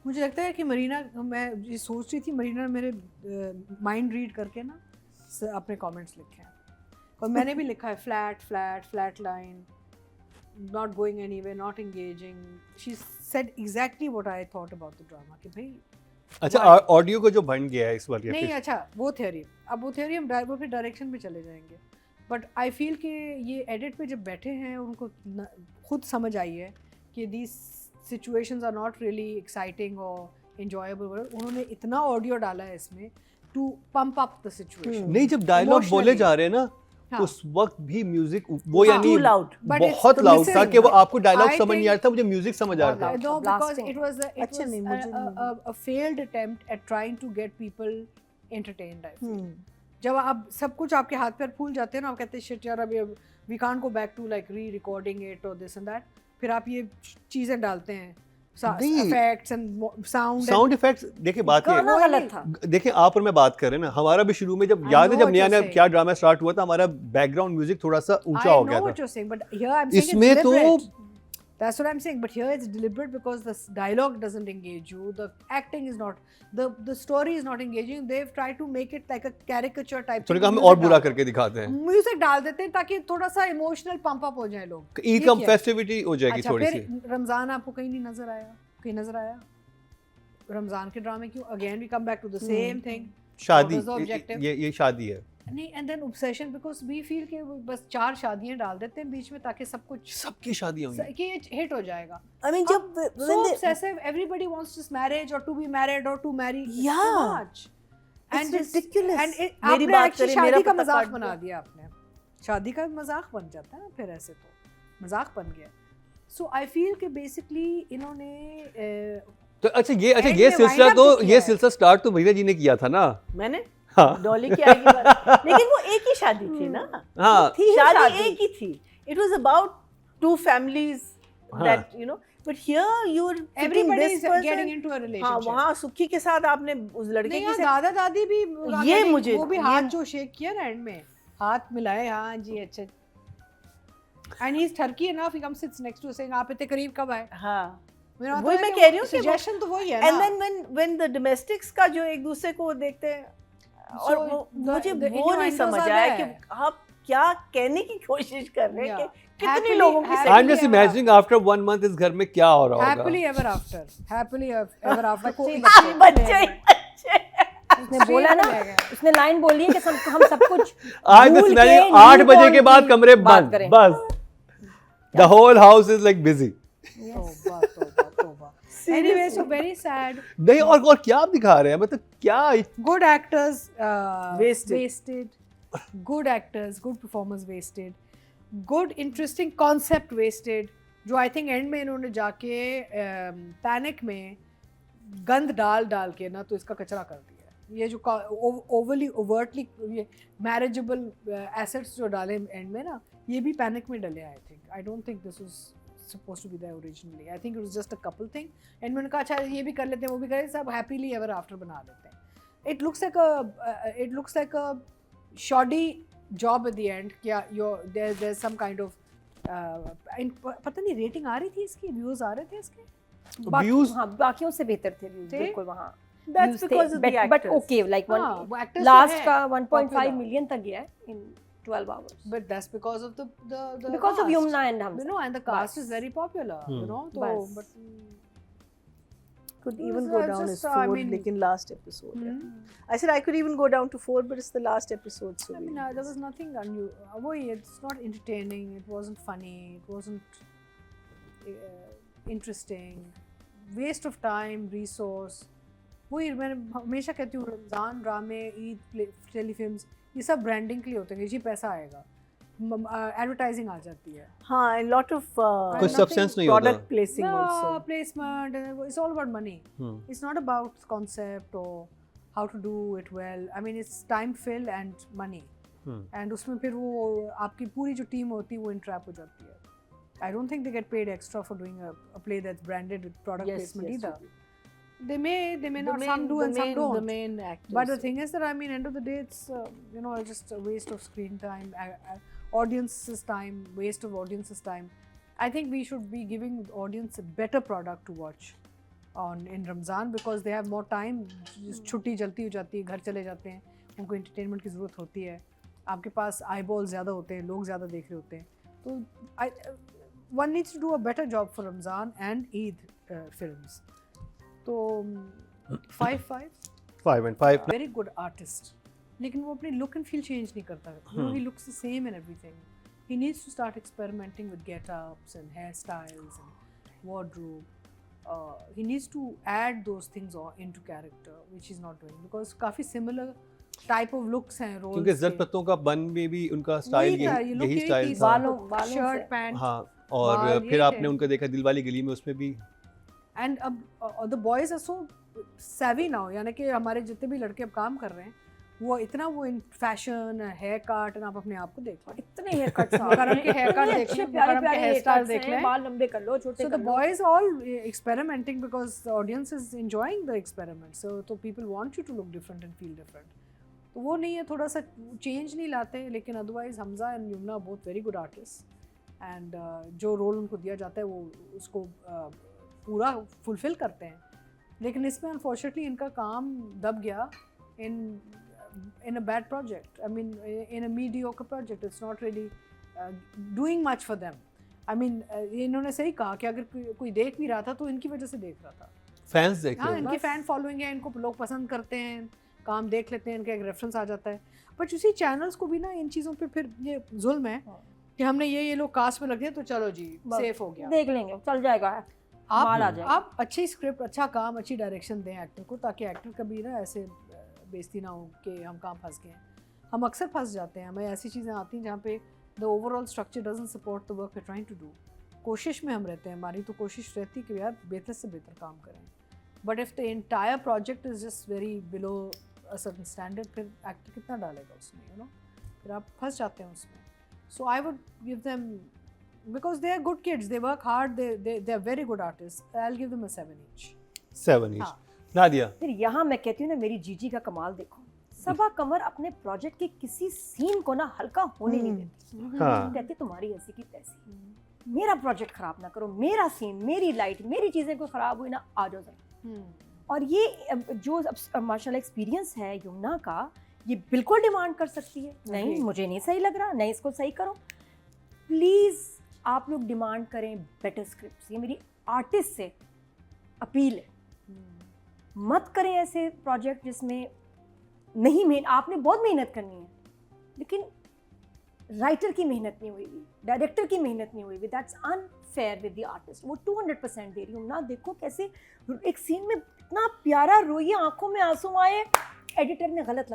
मुझे लगता है कि मरीना, मैं ये सोच रही थी मरीना मेरे माइंड रीड करके ना अपने कमेंट्स लिखे हैं, और मैंने भी लिखा है flat line, not going anywhere, not engaging. She said exactly what I thought about the drama कि भाई अच्छा, ऑडियो को जो बन गया है इस बार या नहीं, फिर अच्छा वो थ्योरी, अब वो थ्योरी हम वो फिर डायरेक्शन पे चले जाएंगे, बट आई फील कि ये एडिट पे जब बैठे हैं उनको खुद समझ आई है कि these situations are not really exciting or enjoyable, उन्होंने इतना ऑडियो डाला है इसमें to pump up the situation. नहीं, जब डायलॉग बोले जा रहे हैं ना हाँ. उस वक्त भी म्यूजिक वो यानी But it's बहुत लाउड था listen, कि वो आपको डायलॉग I समझ नहीं आ think- रहा था, मुझे म्यूजिक समझ आ रहा था. No, because it was अच्छा नहीं, मुझे a failed attempt at trying to get people entertained. I feel. जब आप सब कुछ आपके हाथ पैर फूल जाते हैं ना, आप कहते हैं शिट यार, अभी we can't go back to like re-recording it or this and that, फिर आप ये चीजें डालते हैं, effects and साउंड इफेक्ट्स. देखिए बात ये गाना गलत था. देखिए आप और मैं बात कर रहे हैं ना, हमारा भी शुरू में जब I याद है know जब what नया you're नया saying. क्या ड्रामा स्टार्ट हुआ था, हमारा बैकग्राउंड म्यूजिक थोड़ा सा ऊंचा I हो know गया what था. you're saying, but here I'm saying इसमें it's तो deliberate. That's what I'm saying, but here it's deliberate because the dialogue doesn't engage you, the acting is not, the story is not engaging. They've tried to make it like a caricature type. थोड़ा हम और बुरा करके दिखाते हैं, music डाल देते हैं ताकि थोड़ा सा इमोशनल पंप अप हो जाए लोग. ईद का फेस्टिविटी हो जाएगी अच्छा, थोड़ी सी. फिर रमजान आपको कहीं नहीं नजर आया? कहीं नजर आया रमजान के ड्रामे? क्यों? Again we come back to the same thing. शादी, What was the objective? ये शादी है. नहीं, and then obsession, because we feel कि बस 4 शादियां डाल देते हैं बीच में ताकि सब कुछ सबकी शादियां होंगी कि ये हिट हो जाएगा. I mean, जब So obsessive, everybody wants this marriage or to be married or to marry. It's Yeah. too much. It's ridiculous. And मेरी आपने बात actually करें, मेरा शादी का पता मजाक काट बना दिया. दिया आपने. शादी का मजाक बन जाता है ना फिर, ऐसे तो मजाक बन गया. So I feel कि basically इन्होंने तो अच्छा ये End में सिलसिला wind up तो जो किया ये है. सिलसिला स्टार्ट तो भैया जी ने किया था ना. मैंने हाँ. डॉली की आएगी बात. लेकिन वो एक ही शादी थी ना. हाँ. थी शादी एक ही थी. It was about two families that you know. But here you're everybody this is person. getting into a हाँ, relationship. वहाँ सुखी के साथ आपने उस लड़के नहीं, के यहाँ साथ दादा दादी भी ये getting- मुझे- वो भी ये- हाथ जो शेक किया ना एंड में, हाथ मिलाए, हाँ जी अच्छा. And he's turkey enough, he comes sits next to us saying आप इतने करीब कब आए? हाँ. मेरा मतलब वही है मैं कि कह रही हूँ कि suggestion तो वही है And ना. then when the domestics का जो एक दूसरे को देखते हैं और So, मुझे the वो नहीं innuendos समझ are आया कि there. आप क्या कहने की कोशिश कर रहे हैं Yeah. कि कितने Happily- लोगों की happily I am just ever imagining after 1 month इस घर में क्या हो रहा होगा. Happily ever after. Happily ever after. बच्चे उसने बोला ना, उसने लाइन बोली है कि हम सब कुछ आज भूल बस के मैंने न्यू 8 बजे के बॉर्न बाद की कमरे बात बंद, करें. बस the whole house is like busy. तौबा, तौबा, तौबा. Anyway, so very sad. नहीं, और क्या आप दिखा रहे हैं, मतलब क्या. Good actors Wasted. wasted. Good actors, good performers wasted. Good interesting concept wasted. जो I think end में इन्होंने जाके पैनिक में गंद डाल के ना तो इसका कचरा कर दिया. ये जो ओवरली ओवर्टली ये मैरिजेबल एसेट्स जो डाले एंड में ना, ये भी पैनिक में डले. I think, I don't think this was supposed to be there originally. I think it was just a couple thing. And मैंने कहा अच्छा ये भी कर लेते हैं, वो भी करें, सब happily ever after बना देते हैं. It looks like a shoddy job at the end. क्या there's some kind of पता नहीं रेटिंग आ रही थी इसकी, व्यूज आ रहे थे इसके. व्यूज हाँ, बाकियों से बेहतर थे व्यूज थे? बिल्कुल वहाँ. That's because of the but actors. okay, like हाँ, वो one actors तो last हैं का 1.5 popular. million तक गया है in 12 hours. But that's because of the Because of cast. Yumna and Hamza. You know, and the cast Bas. is very popular. You know, so Bas. but could It even was, go uh, down just, as I 4 mean- लेकिन last episode है. I said I could even go down to 4 but it's the last episode so I mean, there was nothing unusual. It's not entertaining. It wasn't funny. It wasn't interesting. Waste of time, resource. वही मैं हमेशा कहती हूँ, रमज़ान ड्रामे, Eid telefilms, ये सब branding के लिए होते हैं. जी पैसा आएगा, एडवर्टाइजिंग आ जाती है. हाँ, and lot of कोई सब्सटेंस नहीं होता. product placing also. Placement, it's all about money. It's not about concept or how to do it well. I mean, it's time fill and money. And उसमें फिर वो आपकी पूरी जो टीम होती है वो इंट्रैप हो जाती है. I don't think they get paid extra for doing a play that's branded with product placement either. They may not, some do and some don't. The main actors. But the thing is that, I mean, end of the day, it's just a waste of screen time, audience's time, waste of audience's time. I think we should be giving the audience a better product to watch on in Ramzan because they have more time. छुट्टी जल्दी हो जाती है, घर चले जाते हैं, उनको entertainment की ज़रूरत होती है, आपके पास eyeballs ज़्यादा होते हैं, लोग ज़्यादा देख रहे होते हैं, तो one needs to do a better job for Ramzan and Eid films. तो 5 and 5 very good artist, लेकिन वो अपनी look and feel change नहीं करता. You know, he looks the same and everything. He needs to start experimenting with get-ups and hairstyles and wardrobe. He needs to add those things into character, which he's not doing because काफी similar type of looks हैं roles क्योंकि के. जट पत्तों का बन में भी उनका स्टाइल यही स्टाइल था. बालों शर्ट से. पैंट. हाँ, और बाल फिर ये आपने थे. उनका देखा दिलवाले गली में, उसमें भी. एंड अब the boys are so savvy now, यानी कि हमारे जितने भी लड़के अब काम कर रहे हैं वो इतना वो इन फैशन हेयर कट, और आप अपने आप को देख लो, इतने हेयर कट्स करण के हेयर कट देख लें, करण के हेयर स्टाइल देख लें. बाल लंबे कर लो, छोटे So कर the low. boys all experimenting because the audience is enjoying the experiment. So people want you to look different and feel different. तो वो नहीं है, थोड़ा सा चेंज नहीं लाते, लेकिन otherwise Hamza and Yumna both very good artist and जो रोल उनको दिया जाता है वो उसको पूरा फुलफिल करते हैं. लेकिन इसमें अनफॉर्चुनेटली इनका काम दब गया in a bad project. I mean, in a mediocre project, it's not really doing much for them. I mean, इन्होंने सही कहा कि अगर कोई देख भी रहा था तो इनकी वजह से देख रहा था. फैंस देखते हाँ, हैं. इनकी फैन फॉलोइंग है, इनको लोग पसंद करते हैं, काम देख लेते हैं, इनका एक रेफरेंस आ जाता है. बट उसी चैनल्स को भी ना इन चीज़ों पे फिर ये जुल्म है कि हमने ये लोग कास्ट में लग दिया तो चलो जी सेफ हो गया, देख लेंगे, चल जाएगा, माल आ जाएगा. आप अच्छी स्क्रिप्ट, अच्छा काम, अच्छी डायरेक्शन दें एक्टर को, ताकि एक्टर कभी ना ऐसे बेइज्जती ना हो कि हम काम फंस गए हैं. हम अक्सर फंस जाते हैं, हमें ऐसी चीज़ें आती हैं जहाँ पे the overall structure doesn't support the work we are trying to do. कोशिश में हम रहते हैं, हमारी तो कोशिश रहती है कि यार बेहतर से बेहतर काम करें. But if the entire project is just very below a certain standard, फिर एक्टर कितना डालेगा उसमें, यू नो, फिर आप फंस जाते हैं उसमें. So I would give them, because they are good kids, they work hard, they are very good artist, I will give them a 7 each. 7 each. हाँ. नादिया. फिर यहाँ मैं कहती हूँ ना, मेरी जीजी का कमाल देखो, सबा कमर अपने प्रोजेक्ट के किसी सीन को ना हल्का होने नहीं देती. हाँ. कहती तुम्हारी ऐसी की तैसी, मेरा प्रोजेक्ट खराब ना करो, मेरा सीन, मेरी लाइट, मेरी चीजें कोई खराब हुई ना, आ जाओ जरा. और ये जो माशाल्लाह एक्सपीरियंस है यमुना का, ये बिल्कुल डिमांड कर सकती है, नहीं मुझे नहीं सही लग रहा, नहीं इसको सही करो. प्लीज आप लोग डिमांड करें बेटर स्क्रिप्ट्स. ये मेरी आर्टिस्ट से अपील है. मत करें ऐसे प्रोजेक्ट जिसमें नहीं आपने बहुत मेहनत करनी है, लेकिन राइटर की मेहनत नहीं हुई, डायरेक्टर की मेहनत नहीं हुई, that's unfair with the artist. वो 200% दे रही हूँ ना. देखो कैसे एक सीन में इतना प्यारा रोइए, आंखों में आंसू आए, एडिटर ने गलत